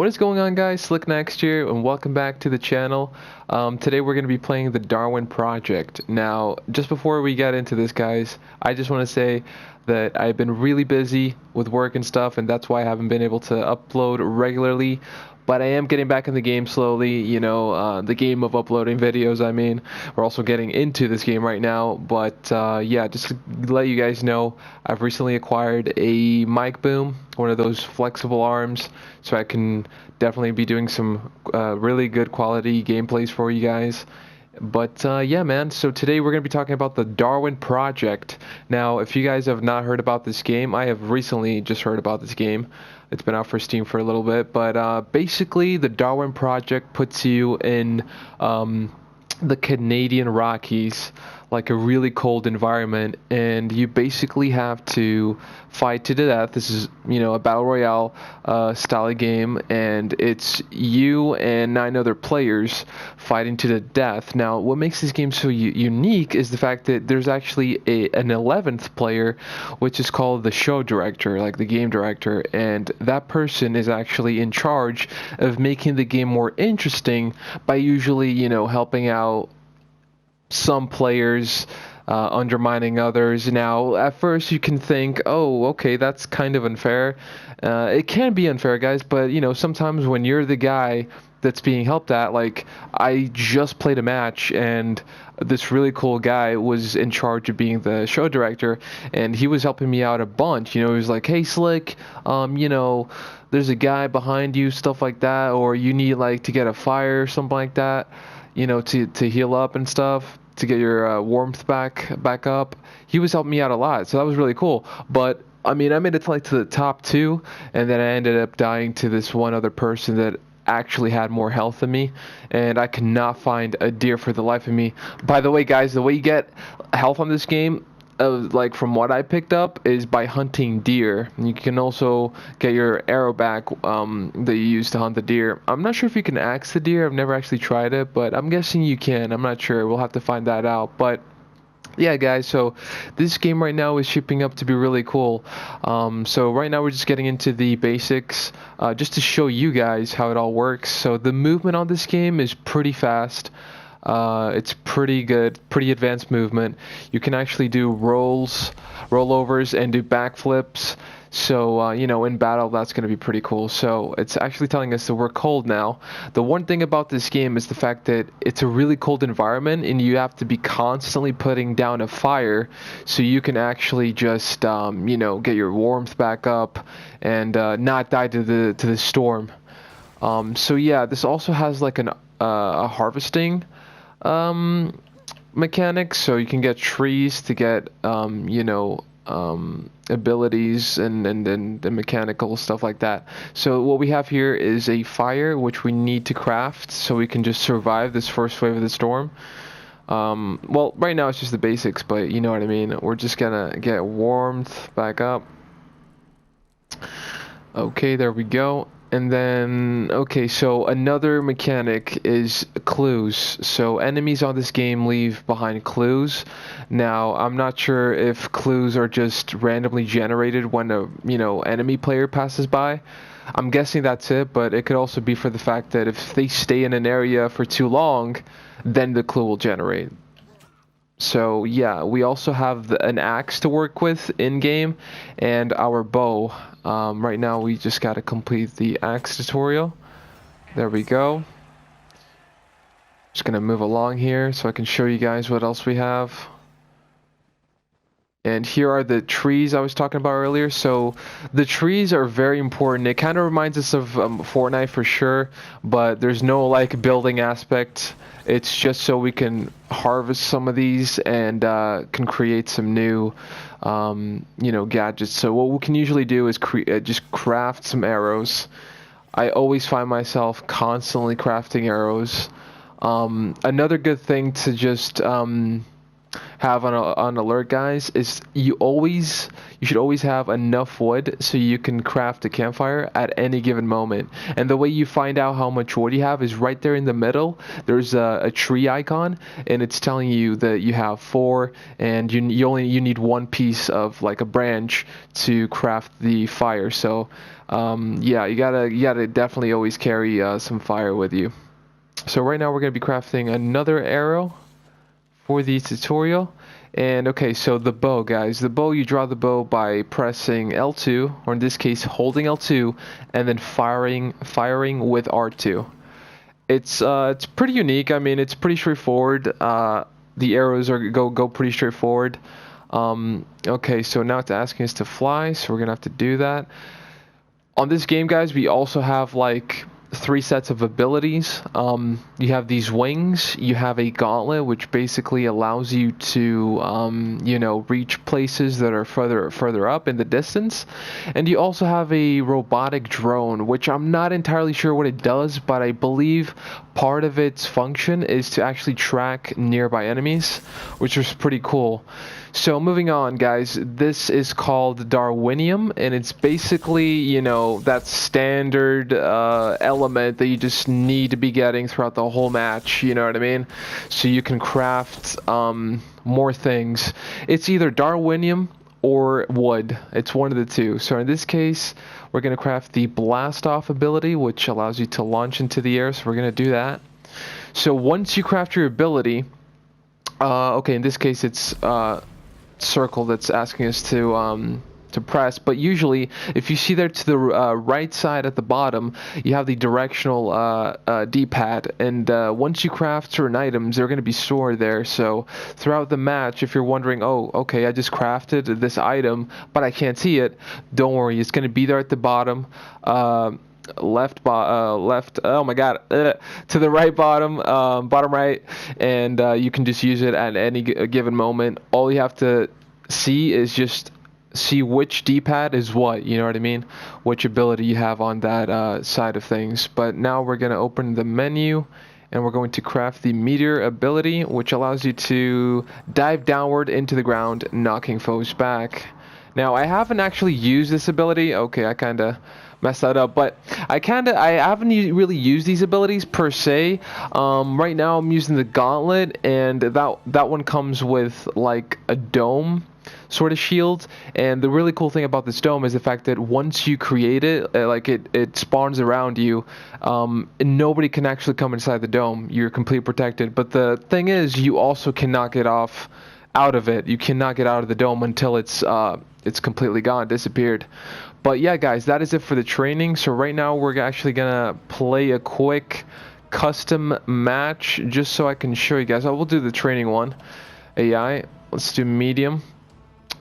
What is going on, guys? Slik Next here, and welcome back to the channel. Today we're going to be playing the Darwin Project. Now, just before we get into this, guys, I just want to say that I've been really busy with work and stuff, and that's why I haven't been able to upload regularly. But I am getting back in the game slowly, the game of uploading videos, I mean. We're also getting into this game right now, but yeah, just to let you guys know, I've recently acquired a mic boom, one of those flexible arms, so I can definitely be doing some really good quality gameplays for you guys. But yeah, man, so today we're going to be talking about the Darwin Project. Now, if you guys have not heard about this game, I have recently just heard about this game. It's been out for Steam for a little bit, but basically the Darwin Project puts you in the Canadian Rockies, like a really cold environment, and you basically have to fight to the death. This is, a battle royale style game, and it's you and 9 other players fighting to the death. Now, what makes this game so unique is the fact that there's actually an 11th player, which is called the show director, like the game director, and that person is actually in charge of making the game more interesting by usually, helping out some players, undermining others. Now, at first you can think, oh, okay, that's kind of unfair. It can be unfair, guys, but, sometimes when you're the guy that's being helped at, like, I just played a match, and this really cool guy was in charge of being the show director, and he was helping me out a bunch. He was like, hey, Slik, there's a guy behind you, stuff like that, or you need, like, to get a fire or something like that, to heal up and stuff, to get your warmth back up. He was helping me out a lot, so that was really cool. But I mean, I made it to the top 2, and then I ended up dying to this one other person that actually had more health than me, and I could not find a deer for the life of me. By the way, guys, the way you get health on this game, like from what I picked up, is by hunting deer. You can also get your arrow back that you use to hunt the deer. I'm not sure if you can axe the deer. I've never actually tried it, but I'm guessing you can. I'm not sure. We'll have to find that out. But yeah, guys, so this game right now is shaping up to be really cool. So right now we're just getting into the basics, just to show you guys how it all works. So the movement on this game is pretty fast. It's pretty good, pretty advanced movement. You can actually do rollovers, and do backflips. So, in battle, that's going to be pretty cool. So it's actually telling us that we're cold now. The one thing about this game is the fact that it's a really cold environment, and you have to be constantly putting down a fire so you can actually just, get your warmth back up and not die to the storm. So yeah, this also has like a harvesting mechanics, so you can get trees to get abilities and mechanical stuff like that. So what we have here is a fire which we need to craft so we can just survive this first wave of the storm. Well, right now it's just the basics, but you know what I mean. We're just gonna get warmth back up. Okay, there we go. And then, okay, so another mechanic is clues. So enemies on this game leave behind clues. Now, I'm not sure if clues are just randomly generated when a, enemy player passes by. I'm guessing that's it, but it could also be for the fact that if they stay in an area for too long, then the clue will generate. So yeah, we also have an axe to work with in-game, and our bow. Right now we just got to complete the axe tutorial. There we go. Just gonna move along here so I can show you guys what else we have. And here are the trees I was talking about earlier. So the trees are very important. It kind of reminds us of Fortnite for sure, but there's no like building aspect. It's just so we can harvest some of these and can create some new, gadgets. So what we can usually do is just craft some arrows. I always find myself constantly crafting arrows. Another good thing to just have on alert, guys, is you should always have enough wood so you can craft a campfire at any given moment. And the way you find out how much wood you have is right there in the middle. There's a tree icon, and it's telling you that you have 4, and you need one piece of like a branch to craft the fire. So yeah, you gotta definitely always carry some fire with you. So right now we're gonna be crafting another arrow for the tutorial. And okay, so the bow, guys. The bow, you draw the bow by pressing L2, or in this case holding L2, and then firing with R2. It's pretty unique. I mean, it's pretty straightforward. The arrows go pretty straightforward. Okay, so now it's asking us to fly, so we're gonna have to do that. On this game, guys, we also have like 3 sets of abilities. You have these wings, you have a gauntlet, which basically allows you to you know, reach places that are further up in the distance, and you also have a robotic drone, which I'm not entirely sure what it does, but I believe part of its function is to actually track nearby enemies, which is pretty cool. So moving on, guys, this is called Darwinium, and it's basically, you know, that standard element that you just need to be getting throughout the whole match, you know what I mean? So you can craft more things. It's either Darwinium or wood. It's one of the two. So in this case, we're going to craft the blast off ability, which allows you to launch into the air, so we're going to do that. So once you craft your ability, okay, in this case it's circle that's asking us to press, but usually if you see there to the right side at the bottom, you have the directional D-pad, and once you craft certain items, they're going to be stored there. So throughout the match, if you're wondering, oh, okay, I just crafted this item but I can't see it, don't worry, it's going to be there at the bottom. Left, oh my god, to the right bottom, bottom right, and you can just use it at any given moment. All you have to see is just see which D-pad is what, you know what I mean, which ability you have on that side of things. But now we're going to open the menu, and we're going to craft the meteor ability, which allows you to dive downward into the ground, knocking foes back. Now, I haven't actually used this ability. Okay, I kind of messed that up, but I haven't really used these abilities per se. Right now I'm using the gauntlet, and that one comes with like a dome sort of shield. And the really cool thing about this dome is the fact that once you create it, like it spawns around you, and nobody can actually come inside the dome. You're completely protected. But the thing is, you also cannot get out of it. You cannot get out of the dome until it's completely gone, disappeared. But yeah, guys, that is it for the training. So right now we're actually gonna play a quick custom match just so I can show you guys. I will do the training one. AI, let's do medium.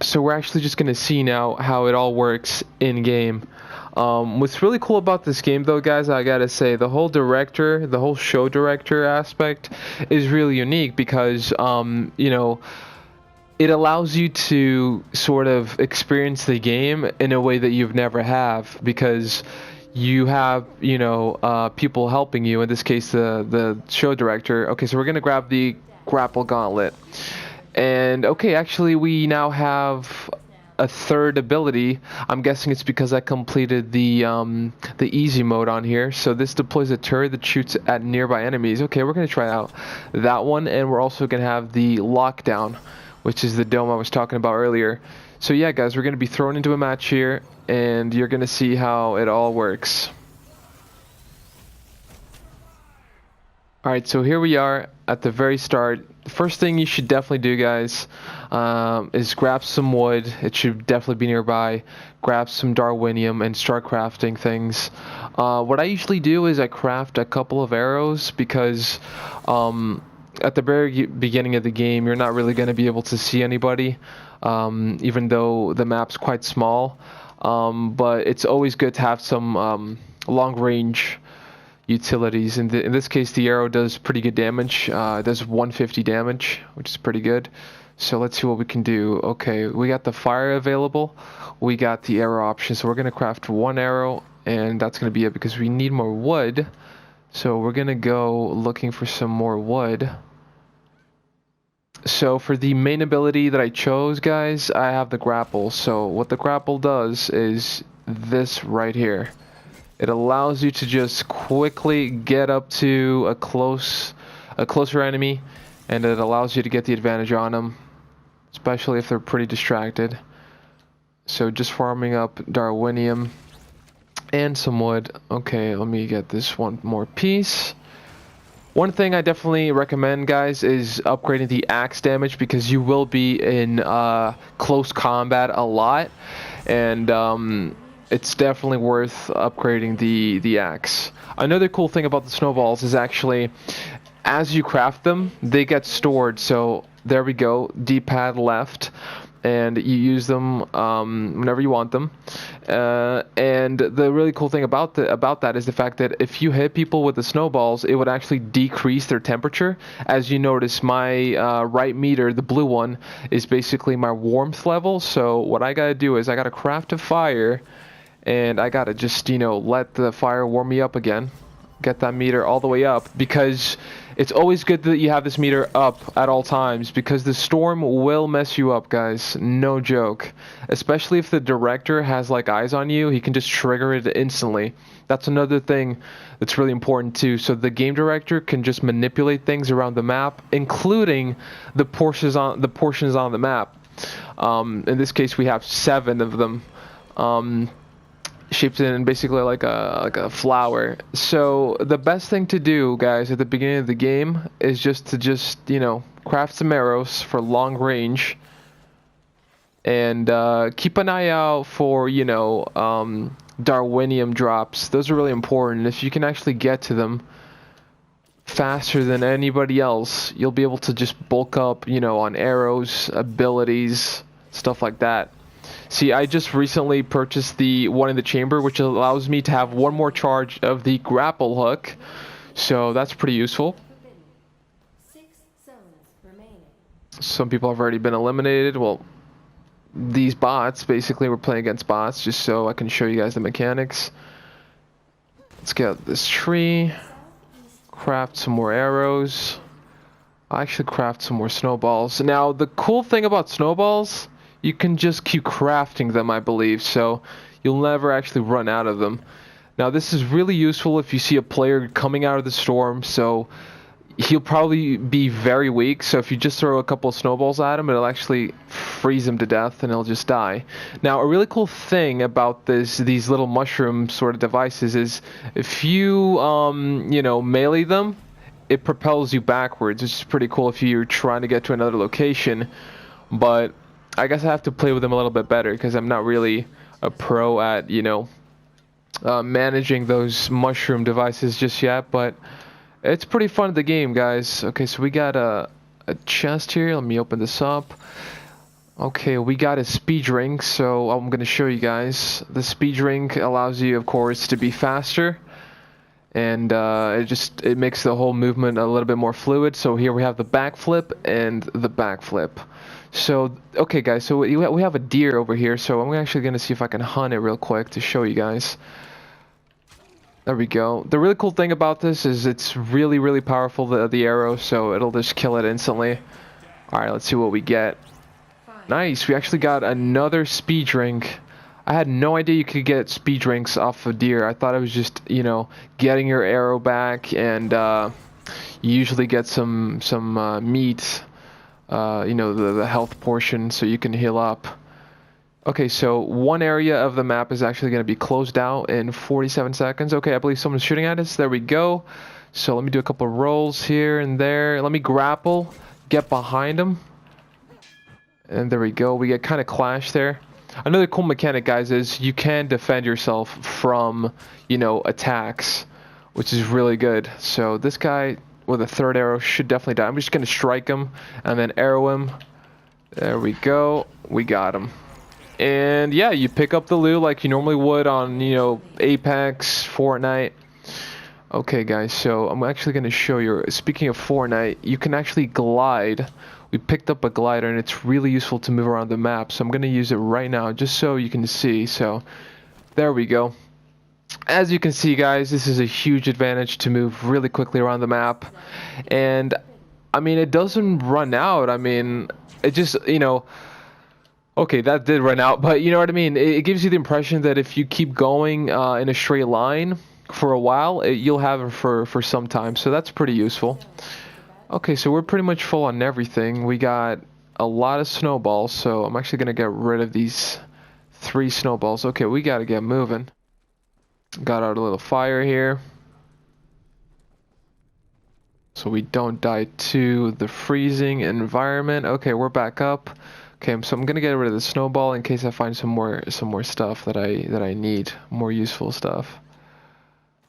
So we're actually just gonna see now how it all works in game. What's really cool about this game, though, guys, I gotta say, the whole show director aspect is really unique because you know, it allows you to sort of experience the game in a way that you've never have, because you have, you know, people helping you, in this case the show director. Okay, so we're gonna grab the grapple gauntlet, and okay, actually we now have a third ability. I'm guessing it's because I completed the easy mode on here. So this deploys a turret that shoots at nearby enemies. Okay, we're gonna try out that one, and we're also gonna have the lockdown, which is the dome I was talking about earlier. So yeah, guys, we're going to be thrown into a match here, and you're going to see how it all works. Alright, so here we are at the very start. The first thing you should definitely do, guys, is grab some wood. It should definitely be nearby. Grab some Darwinium and start crafting things. What I usually do is I craft a couple of arrows, because at the very beginning of the game, you're not really going to be able to see anybody, even though the map's quite small. But it's always good to have some long-range utilities. In this case, the arrow does pretty good damage. It does 150 damage, which is pretty good. So let's see what we can do. Okay, we got the fire available. We got the arrow option. So we're going to craft one arrow, and that's going to be it, because we need more wood. So we're gonna go looking for some more wood. So for the main ability that I chose, guys, I have the grapple. So what the grapple does is this right here. It allows you to just quickly get up to a closer enemy, and it allows you to get the advantage on them, especially if they're pretty distracted. So just farming up Darwinium and some wood. Okay, let me get this one more piece. One thing I definitely recommend, guys, is upgrading the axe damage, because you will be in close combat a lot, and it's definitely worth upgrading the axe. Another cool thing about the snowballs is actually, as you craft them, they get stored. So there we go, D-pad left, and you use them whenever you want them. And the really cool thing about that is the fact that if you hit people with the snowballs, it would actually decrease their temperature. As you notice, my right meter, the blue one, is basically my warmth level. So what I gotta do is I gotta craft a fire, and I gotta just, you know, let the fire warm me up again. Get that meter all the way up, because it's always good that you have this meter up at all times, because the storm will mess you up, guys. No joke. Especially if the director has like eyes on you, he can just trigger it instantly. That's another thing that's really important too. So the game director can just manipulate things around the map, including the portions on the map. In this case, we have 7 of them. Shaped in basically like a flower. So the best thing to do, guys, at the beginning of the game is just to you know, craft some arrows for long range, and keep an eye out for, you know, Darwinium drops. Those are really important. If you can actually get to them faster than anybody else, you'll be able to just bulk up, you know, on arrows, abilities, stuff like that. See, I just recently purchased the one in the chamber, which allows me to have one more charge of the grapple hook. So that's pretty useful. 6 zones remaining. Some people have already been eliminated. Well, these bots, basically we're playing against bots, just so I can show you guys the mechanics. Let's get this tree. Craft some more arrows. I actually craft some more snowballs. Now, the cool thing about snowballs, you can just keep crafting them, I believe, so you'll never actually run out of them. Now, this is really useful if you see a player coming out of the storm, so he'll probably be very weak, so if you just throw a couple of snowballs at him, it'll actually freeze him to death and he'll just die. Now, a really cool thing about these little mushroom sort of devices is if you, you know, melee them, it propels you backwards, which is pretty cool if you're trying to get to another location, but I guess I have to play with them a little bit better, because I'm not really a pro at, you know, managing those mushroom devices just yet, but it's pretty fun at the game, guys. Okay, so we got a chest here. Let me open this up. Okay, we got a speed drink, so I'm going to show you guys. The speed drink allows you, of course, to be faster, and it makes the whole movement a little bit more fluid. So here we have the backflip and the backflip. So, okay guys, so we have a deer over here, so I'm actually going to see if I can hunt it real quick to show you guys. There we go. The really cool thing about this is it's really, really powerful, the arrow, so it'll just kill it instantly. Alright, let's see what we get. Nice, we actually got another speed drink. I had no idea you could get speed drinks off of deer. I thought it was just, you know, getting your arrow back, and you usually get some meat. You know, the health portion, so you can heal up. Okay, so one area of the map is actually going to be closed out in 47 seconds. Okay, I believe someone's shooting at us. There we go. So let me do a couple of rolls here and there. Let me grapple, get behind them. And there we go. We get kind of clashed there. Another cool mechanic, guys, is you can defend yourself from, you know, attacks, which is really good. So this guy with a third arrow should definitely die. I'm just going to strike him and then arrow him. There we go. We got him. And yeah, you pick up the loot like you normally would on, you know, Apex, Fortnite. Okay, guys, so I'm actually going to show you. Speaking of Fortnite, you can actually glide. We picked up a glider, and it's really useful to move around the map. So I'm going to use it right now just so you can see. So there we go. As you can see, guys, this is a huge advantage to move really quickly around the map. And I mean, it doesn't run out. I mean, it just, you know, okay, that did run out, but you know what I mean? It gives you the impression that if you keep going in a straight line for a while, you'll have it for some time. So that's pretty useful. Okay, so we're pretty much full on everything. We got a lot of snowballs, so I'm actually going to get rid of these 3 snowballs. Okay, we got to get moving. Got out a little fire here, so we don't die to the freezing environment. Okay, we're back up. Okay, so I'm gonna get rid of the snowball in case I find some more stuff that I need, more useful stuff.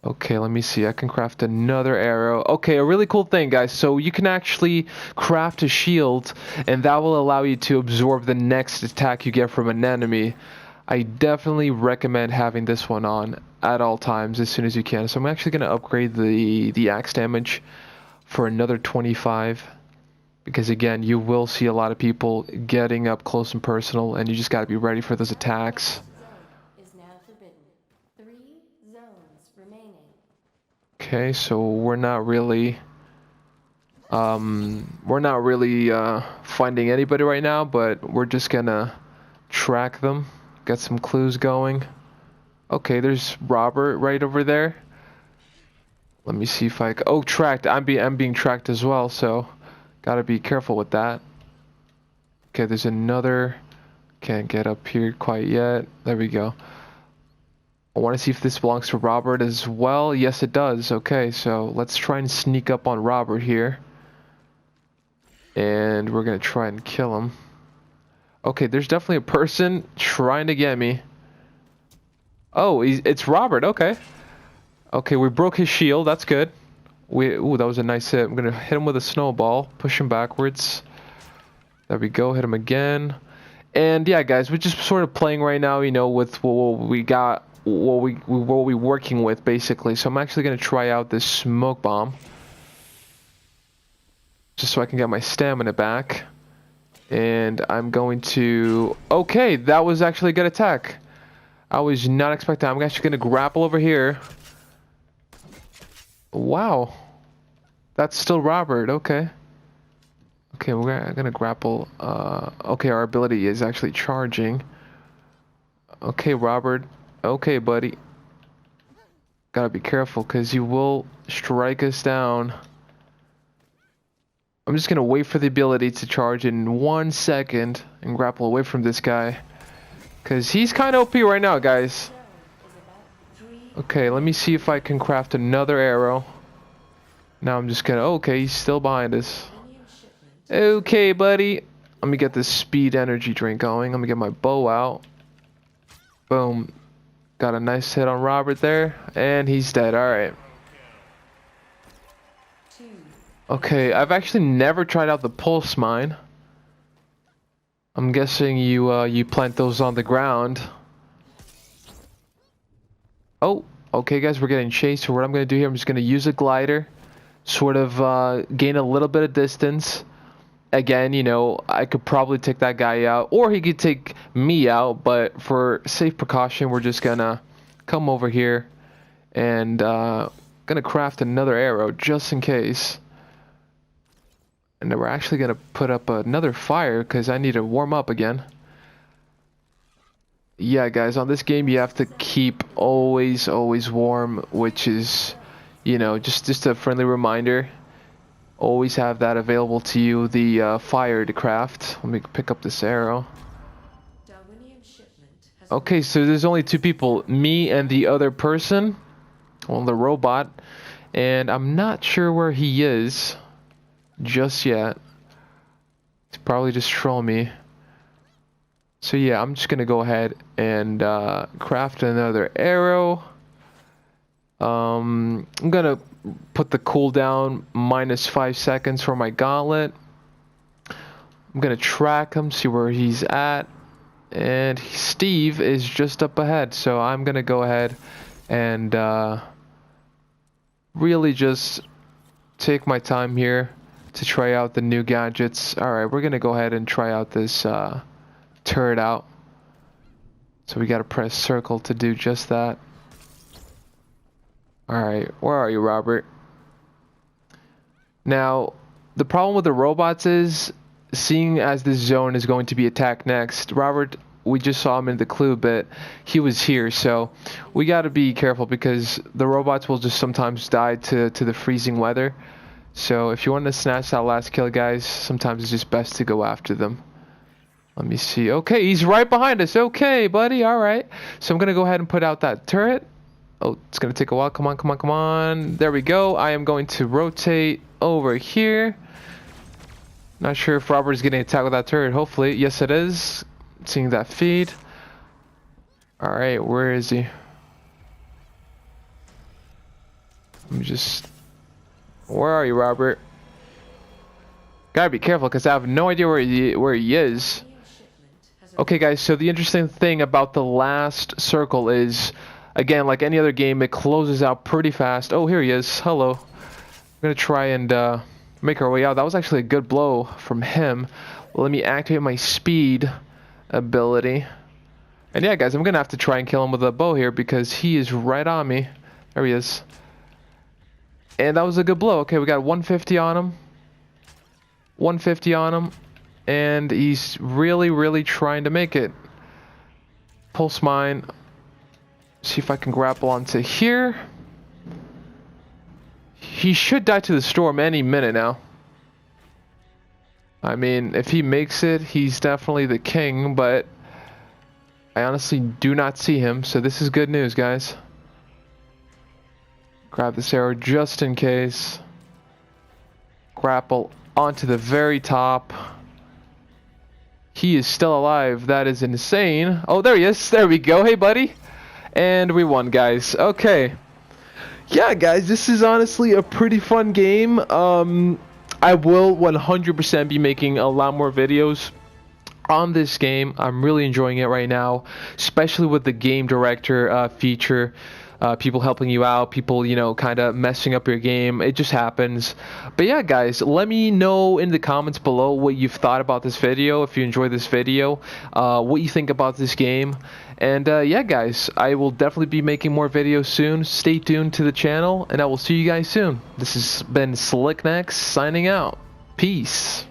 Okay, let me see. I can craft another arrow. Okay, a really cool thing, guys. So you can actually craft a shield, and that will allow you to absorb the next attack you get from an enemy. I definitely recommend having this one on at all times as soon as you can. So I'm actually gonna upgrade the axe damage for another 25. Because again, you will see a lot of people getting up close and personal, and you just got to be ready for those attacks. Zone is now forbidden. 3 zones remaining. Okay, so we're not really finding anybody right now, but we're just gonna track them, get some clues going. Okay, there's Robert right over there. Let me see if oh, tracked. I'm being tracked as well, so gotta be careful with that. Okay, there's another. Can't get up here quite yet. There we go. I want to see if this belongs to Robert as well. Yes, it does. Okay, so let's try and sneak up on Robert here. And we're gonna try and kill him. Okay, there's definitely a person trying to get me. Oh, it's Robert. Okay. Okay, we broke his shield. That's good. Ooh, that was a nice hit. I'm gonna hit him with a snowball, push him backwards. There we go, hit him again. And yeah, guys, we're just sort of playing right now, you know, with what we got, what we're working with, basically. So I'm actually gonna try out this smoke bomb, just so I can get my stamina back. And I'm going to. Okay, that was actually a good attack. I was not expecting. I'm actually gonna grapple over here. Wow, that's still Robert. Okay. Okay, we're gonna grapple. Okay, our ability is actually charging. Okay, Robert. Okay, buddy. Gotta be careful, because you will strike us down. I'm just gonna wait for the ability to charge in 1 second and grapple away from this guy, because he's kind of OP right now, guys. Okay, let me see if I can craft another arrow. Now I'm just gonna. Okay, he's still behind us. Okay, buddy. Let me get this speed energy drink going. Let me get my bow out. Boom. Got a nice hit on Robert there, and he's dead. All right. Okay, I've actually never tried out the pulse mine. I'm guessing you plant those on the ground. Oh, okay, guys, we're getting chased. So what I'm gonna do here, I'm just gonna use a glider, sort of gain a little bit of distance. Again, you know, I could probably take that guy out, or he could take me out, but for safe precaution, we're just gonna come over here and gonna craft another arrow just in case. And then we're actually gonna put up another fire because I need to warm up again. Yeah, guys, on this game you have to keep always warm, which is, you know, just a friendly reminder. Always have that available to you, the fire to craft. Let me pick up this arrow. Okay, so there's only 2 people, me and the other person, well, the robot, and I'm not sure where he is just yet. He's probably just trolling me. So yeah, I'm just gonna go ahead and craft another arrow. I'm gonna put the cooldown -5 seconds for my gauntlet. I'm gonna track him, see where he's at, and Steve is just up ahead. So I'm gonna go ahead and really just take my time here to try out the new gadgets. All right, we're gonna go ahead and try out this turret out. So we gotta press circle to do just that. Alright, where are you, Robert? Now, The problem with the robots is, seeing as this zone is going to be attacked next, Robert, we just saw him in the clue, but he was here, so we got to be careful because the robots will just sometimes die to the freezing weather. So if you want to snatch that last kill, guys, sometimes it's just best to go after them. Let me see. Okay, he's right behind us. Okay, buddy. All right. So I'm going to go ahead and put out that turret. Oh, it's going to take a while. Come on, come on, come on. There we go. I am going to rotate over here. Not sure if Robert is getting attacked with that turret. Hopefully. Yes, it is. Seeing that feed. All right, where is he? Let me just... Where are you, Robert? Gotta be careful because I have no idea where he is. Okay, guys, so the interesting thing about the last circle is, again, like any other game, it closes out pretty fast. Oh, here he is. Hello. I'm gonna try and make our way out. That was actually a good blow from him. Let me activate my speed ability. And yeah, guys, I'm gonna have to try and kill him with a bow here because he is right on me. There he is. And that was a good blow. Okay, we got 150 on him. 150 on him. And he's really, really trying to make it. Pulse mine. See if I can grapple onto here. He should die to the storm any minute now. I mean, if he makes it, he's definitely the king, but I honestly do not see him, so this is good news, guys. Grab this arrow just in case. Grapple onto the very top. He is still alive. That is insane. Oh, there he is. There we go. Hey, buddy. And we won, guys. Okay. Yeah, guys, this is honestly a pretty fun game. I will 100% be making a lot more videos on this game. I'm really enjoying it right now, especially with the game director feature. People helping you out, people, you know, kind of messing up your game. It just happens. But yeah, guys, let me know in the comments below what you've thought about this video, if you enjoyed this video, what you think about this game. And yeah, guys, I will definitely be making more videos soon. Stay tuned to the channel, and I will see you guys soon. This has been Slik Next signing out. Peace.